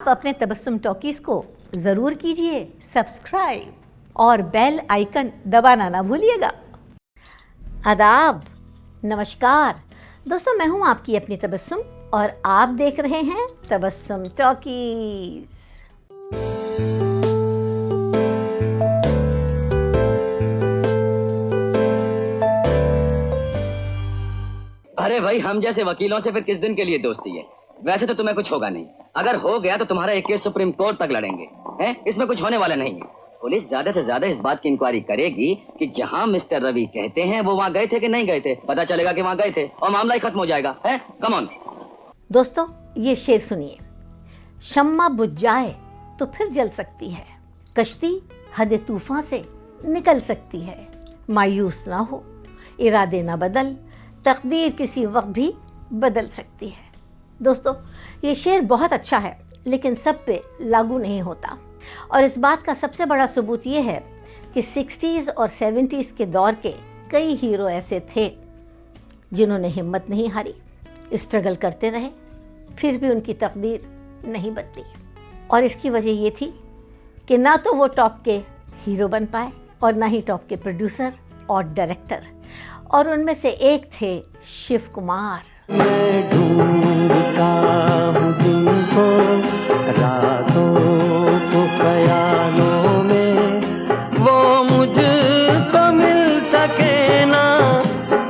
आप अपने तबस्सुम टॉकीज़ को ज़रूर कीजिए सब्सक्राइब और बेल आइकन दबाना ना भूलिएगा। आदाब, नमस्कार दोस्तों, मैं हूं आपकी अपनी तबस्सुम और आप देख रहे हैं तबस्सुम टॉकीज़। अरे भाई, हम जैसे वकीलों से फिर किस दिन के लिए दोस्ती है? वैसे तो तुम्हें कुछ होगा नहीं, अगर हो गया तो तुम्हारा एक केस सुप्रीम कोर्ट तक लड़ेंगे हैं? इसमें कुछ होने वाला नहीं है। पुलिस ज्यादा से ज्यादा इस बात की इंक्वायरी करेगी कि जहां मिस्टर रवि कहते हैं वो वहां गए थे कि नहीं गए थे। पता चलेगा कि वहां गए थे और मामला ही खत्म हो जाएगा। है, कम ऑन। दोस्तों, ये शेर सुनिए। शम्मा बुझ जाए तो फिर जल सकती है, कश्ती हद तूफान से निकल सकती है। मायूस ना हो, इरादे ना बदल, तकदीर किसी वक्त भी बदल सकती है। दोस्तों, ये शेर बहुत अच्छा है लेकिन सब पे लागू नहीं होता, और इस बात का सबसे बड़ा सबूत ये है कि 60s और 70s के दौर के कई हीरो ऐसे थे जिन्होंने हिम्मत नहीं हारी, स्ट्रगल करते रहे, फिर भी उनकी तकदीर नहीं बदली। और इसकी वजह ये थी कि ना तो वो टॉप के हीरो बन पाए और ना ही टॉप के प्रोड्यूसर और डायरेक्टर, और उनमें से एक थे शिव कुमार। मैं ढूंढता हूँ तुमको रातों को ख्यालों में, वो मुझको मिल सके ना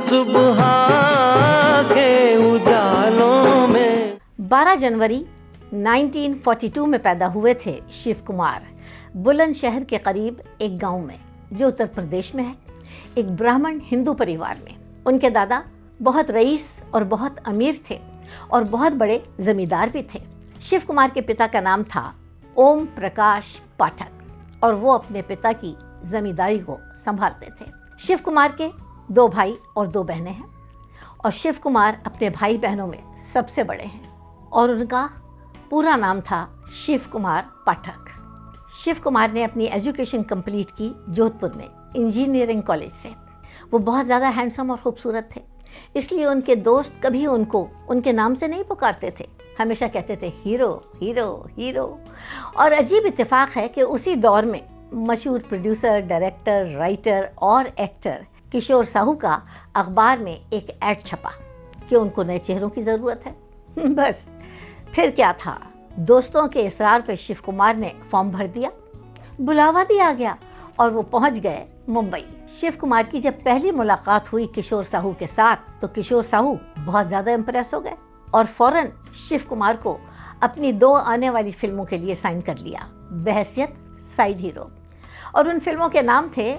सुबह के उजालों में। 12 जनवरी 1942 में पैदा हुए थे शिव कुमार बुलंदशहर के करीब एक गांव में, जो उत्तर प्रदेश में है, एक ब्राह्मण हिंदू परिवार में। उनके दादा बहुत रईस और बहुत अमीर थे और बहुत बड़े जमींदार भी थे। शिव कुमार के पिता का नाम था ओम प्रकाश पाठक और वो अपने पिता की जमींदारी को संभालते थे। शिव कुमार के 2 भाई और 2 बहनें हैं और शिव कुमार अपने भाई बहनों में सबसे बड़े हैं और उनका पूरा नाम था शिव कुमार पाठक। शिव कुमार ने अपनी एजुकेशन कंप्लीट की जोधपुर में इंजीनियरिंग कॉलेज से। वो बहुत ज़्यादा हैंडसम और खूबसूरत थे, इसलिए उनके दोस्त कभी उनको उनके नाम से नहीं पुकारते थे, हमेशा कहते थे हीरो हीरो हीरो। और अजीब इत्तेफाक है कि उसी दौर में मशहूर प्रोड्यूसर, डायरेक्टर, राइटर और एक्टर किशोर साहू का अखबार में एक ऐड छपा कि उनको नए चेहरों की ज़रूरत है। बस फिर क्या था, दोस्तों के इसरार पे शिव कुमार ने फॉर्म भर दिया, बुलावा भी आ गया और वो पहुंच गए मुंबई। शिव कुमार की जब पहली मुलाकात हुई किशोर साहू के साथ, तो किशोर साहू बहुत ज़्यादा इम्प्रेस हो गए और फौरन शिव कुमार को अपनी 2 आने वाली फिल्मों के लिए साइन कर लिया बहैसियत साइड हीरो। और उन फिल्मों के नाम थे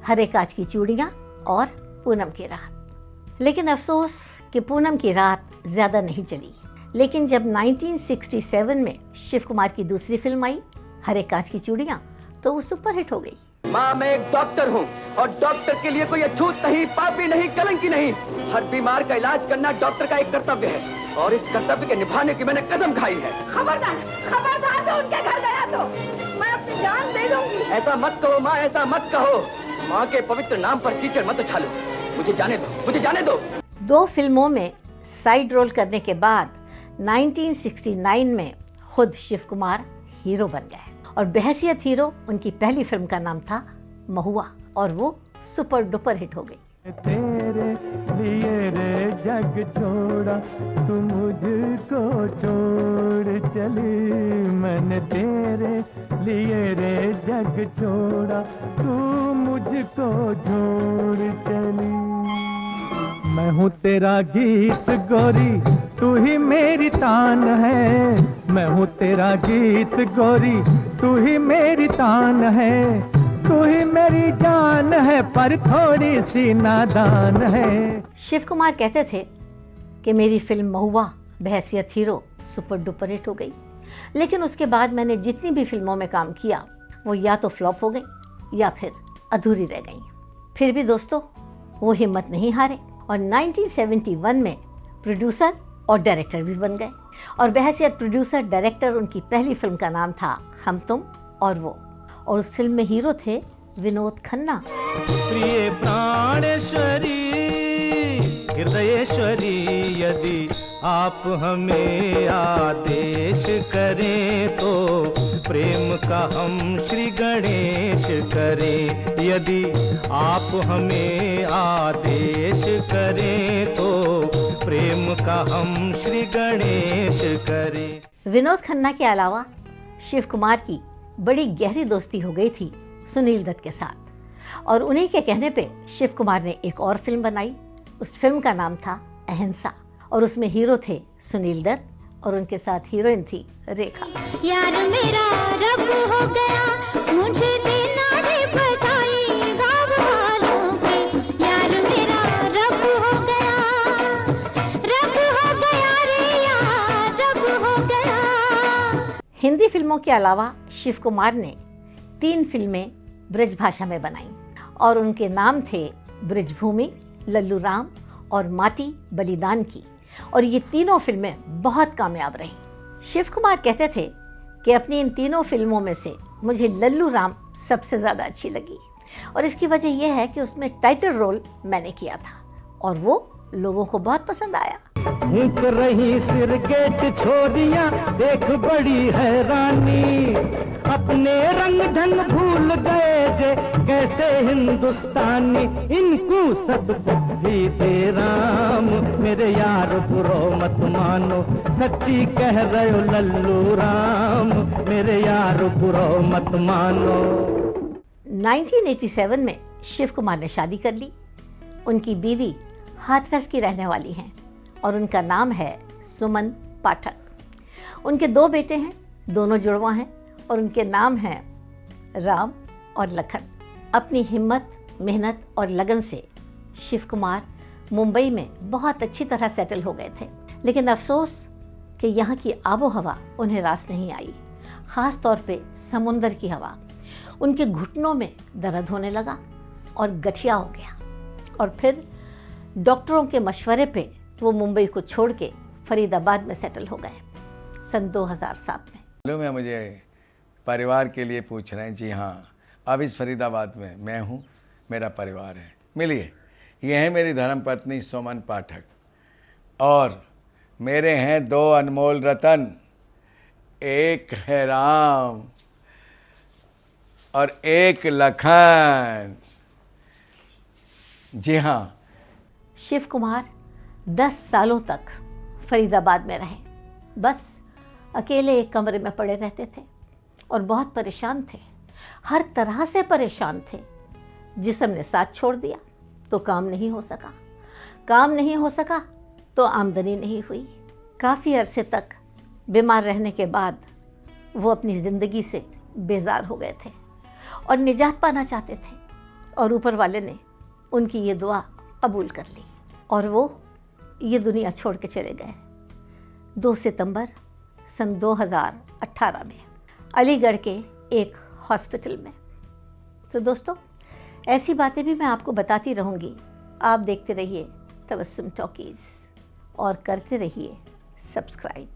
हरे कांच की चूड़ियाँ और पूनम की रात। लेकिन अफसोस कि पूनम की रात ज़्यादा नहीं चली। लेकिन जब 1967 में शिव कुमार की दूसरी फिल्म आई हरे कांच की चूड़ियाँ, तो वो सुपरहिट हो गई। माँ, मैं एक डॉक्टर हूँ और डॉक्टर के लिए कोई अछूत नहीं, पापी नहीं, कलंकी नहीं। हर बीमार का इलाज करना डॉक्टर का एक कर्तव्य है और इस कर्तव्य के निभाने की मैंने कसम खाई है। खबरदार, खबरदार, तो उनके घर गया तो मैं अपनी जान दे दूंगी। ऐसा मत कहो माँ, ऐसा मत कहो। माँ के पवित्र नाम पर कीचड़ मत उछालो। मुझे जाने दो, मुझे जाने दो। 2 फिल्मों में साइड रोल करने के बाद 1969 में खुद शिव कुमार हीरो बन गए और बहैसियत हीरो उनकी पहली फिल्म का नाम था महुआ और वो सुपर डुपर हिट हो गई। तेरे लिए रे जग छोड़ा तू मुझको छोड़ चली, मैंने तेरे लिए रे जग छोड़ा तू मुझको छोड़ चली। मैं हूँ तेरा गीत गोरी, तू ही मेरी तान है। मैं हूँ तेरा गीत गोरी, तू ही मेरी तान है। तू ही मेरी जान है पर थोड़ी सी नादान है। शिव कुमार कहते थे कि मेरी फिल्म महुआ बहैसियत हीरो सुपर डुपर हिट हो गई, लेकिन उसके बाद मैंने जितनी भी फिल्मों में काम किया वो या तो फ्लॉप हो गई या फिर अधूरी रह गई। फिर भी दोस्तों, वो हिम्मत नहीं हारे और 1971 में प्रोड्यूसर और डायरेक्टर भी बन गए और बहैसियत प्रोड्यूसर डायरेक्टर उनकी पहली फिल्म का नाम था हम तुम और वो, और उस फिल्म में हीरो थे विनोद खन्ना। प्रिय प्राणेश्वरी हृदयेश्वरी यदि आप हमें आदेश करें तो प्रेम का हम श्री गणेश करें। यदि आप हमें आदेश करें तो प्रेम का हम श्री गणेश करें। विनोद खन्ना के अलावा शिव कुमार की बड़ी गहरी दोस्ती हो गई थी सुनील दत्त के साथ, और उन्हीं के कहने पे शिव कुमार ने एक और फिल्म बनाई। उस फिल्म का नाम था अहिंसा, और उसमें हीरो थे सुनील दत्त और उनके साथ हीरोइन थी रेखा। यार मेरा रब हो गया, मुझे देना रे बधाई गाँव वालों की। यार मेरा रब हो गया, रब हो गया रे यार, रब हो गया। हिंदी फिल्मों के अलावा शिव कुमार ने 3 फिल्में ब्रज भाषा में बनाई, और उनके नाम थे ब्रजभूमि, लल्लू राम और माटी बलिदान की, और ये तीनों फिल्में बहुत कामयाब रहीं। शिव कुमार कहते थे कि अपनी इन तीनों फिल्मों में से मुझे लल्लू राम सबसे ज़्यादा अच्छी लगी, और इसकी वजह यह है कि उसमें टाइटल रोल मैंने किया था और वो लोगों को बहुत पसंद आया। भूख रही सिरगेट छोरियां देख बड़ी हैरानी, अपने रंग ढंग भूल गए जे कैसे हिंदुस्तानी। इनको सब बुद्धि दे राम, मेरे यार बुरो मत मानो, सच्ची कह रहे हो लल्लू राम, मेरे यार बुरो मत मानो। 1987 में शिव कुमार ने शादी कर ली। उनकी बीवी हाथरस की रहने वाली हैं और उनका नाम है सुमन पाठक। उनके 2 बेटे हैं, दोनों जुड़वा हैं, और उनके नाम हैं राम और लखन। अपनी हिम्मत, मेहनत और लगन से शिव कुमार मुंबई में बहुत अच्छी तरह सेटल हो गए थे, लेकिन अफसोस कि यहाँ की आबो हवा उन्हें रास नहीं आई, ख़ास तौर पे समुंदर की हवा। उनके घुटनों में दर्द होने लगा और गठिया हो गया, और फिर डॉक्टरों के मशवरे पे वो मुंबई को छोड़ के फरीदाबाद में सेटल हो गए सन 2007 में। मालूम है मुझे परिवार के लिए पूछ रहे हैं। जी हाँ, अब इस फरीदाबाद में मैं हूँ, मेरा परिवार है। मिलिए, ये है मेरी धर्मपत्नी सुमन पाठक, और मेरे हैं 2 अनमोल रतन, एक है राम और एक लखन। जी हाँ, शिव कुमार 10 सालों तक फरीदाबाद में रहे। बस अकेले एक कमरे में पड़े रहते थे और बहुत परेशान थे, हर तरह से परेशान थे। जिस्म ने साथ छोड़ दिया तो काम नहीं हो सका, काम नहीं हो सका तो आमदनी नहीं हुई। काफ़ी अरसे तक बीमार रहने के बाद वो अपनी ज़िंदगी से बेजार हो गए थे और निजात पाना चाहते थे, और ऊपर वाले ने उनकी ये दुआ कबूल कर ली और वो ये दुनिया छोड़ के चले गए 2 सितंबर सन 2018 में अलीगढ़ के एक हॉस्पिटल में। तो दोस्तों, ऐसी बातें भी मैं आपको बताती रहूँगी। आप देखते रहिए तबस्सुम टॉकीज़ और करते रहिए सब्सक्राइब।